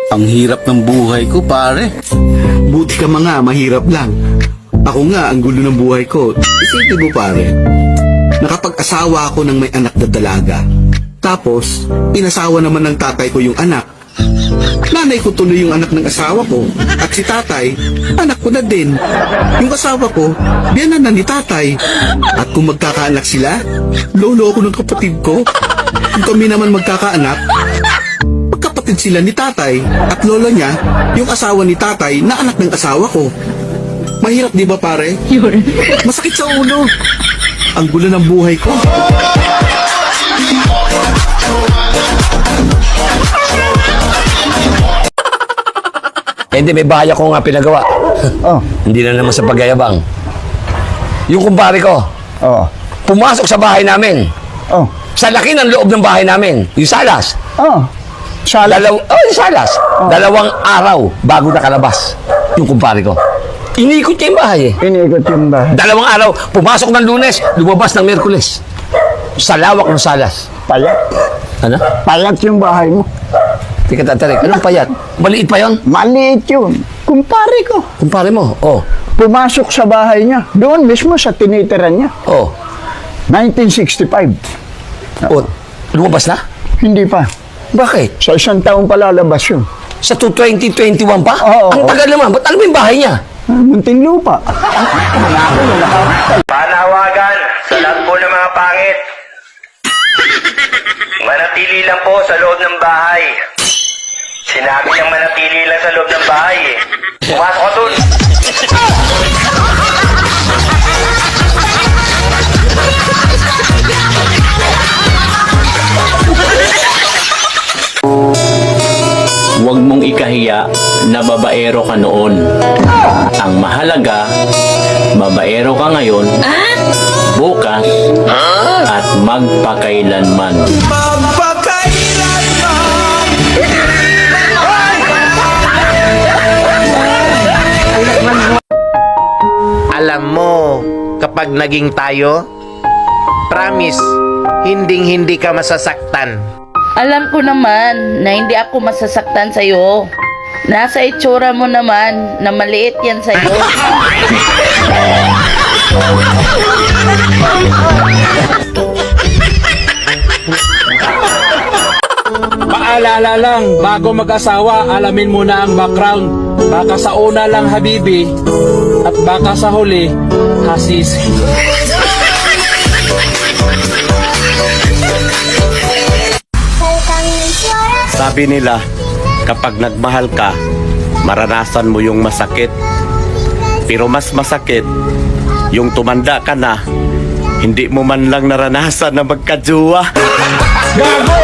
Ang hirap ng buhay ko, pare. Buti ka mga, mahirap lang. Ako nga, ang gulo ng buhay ko. Isipin mo pare, nakapag-asawa ako ng may anak na dalaga. Tapos, inasawa naman ng tatay ko yung anak. Nanay ko tuloy yung anak ng asawa ko. At si tatay, anak ko na din. Yung asawa ko, biyanan na ni tatay. At kung magkakaanak sila, lolo ako ng kapatid ko. Kung kami naman magkakaanak, magkapatid sila ni tatay. At lolo niya, yung asawa ni tatay na anak ng asawa ko. Mahirap di ba pare? Masakit sa ulo. Ang gulo ng buhay ko. Hindi, may bahay ako nga pinagawa. Oh, Hindi na naman sa pagyayabang. Yung kumpare ko, oh, pumasok sa bahay namin. oh, Sa laki ng loob ng bahay namin. Yung salas. oh. Sala. Yung salas. Dalawang araw bago nakalabas. Yung kumpare ko. Inikot niya yung bahay eh. Iniikot yung bahay. Dalawang araw, pumasok ng Lunes, lumabas ng Miyerkules. Sa lawak ng salas. Payat. Ano? Payat yung bahay mo. Tika tatarik. Anong payat? Maliit pa yon? Maliit yun. Kumpare ko. Kumpare mo. Oh. Pumasok sa bahay niya. Doon mismo sa tinitiran niya. Oh. 1965. Oh. Lumabas na? Hindi pa. Bakit? Sa isang taong palalabas yun. Sa 2021 pa? Oo. Ang tagal naman. Ba't alam mo yung bahay niya? Munting lupa. Panawagan sa lahat po ng mga pangit. Manatili lang po sa loob ng bahay. Sinabi niyang manatili lang sa loob ng bahay eh. Pumasok ka dun. Huwag mong ikahiya na babaero ka noon. Ang mahalaga, babaero ka ngayon, bukas, at magpakailanman. Alam mo, kapag naging tayo, promise, hinding-hindi ka masasaktan. Alam ko naman na hindi ako masasaktan sa'yo. Nasa itsura mo naman na maliit yan sa'yo. Paalala lang, bago mag-asawa, alamin mo na ang background. Baka sa una lang habibi, at baka sa huli, hasisi. Sabi nila, kapag nagmahal ka, maranasan mo yung masakit. Pero mas masakit, yung tumanda ka na, hindi mo man lang naranasan na magkajowa. Gago!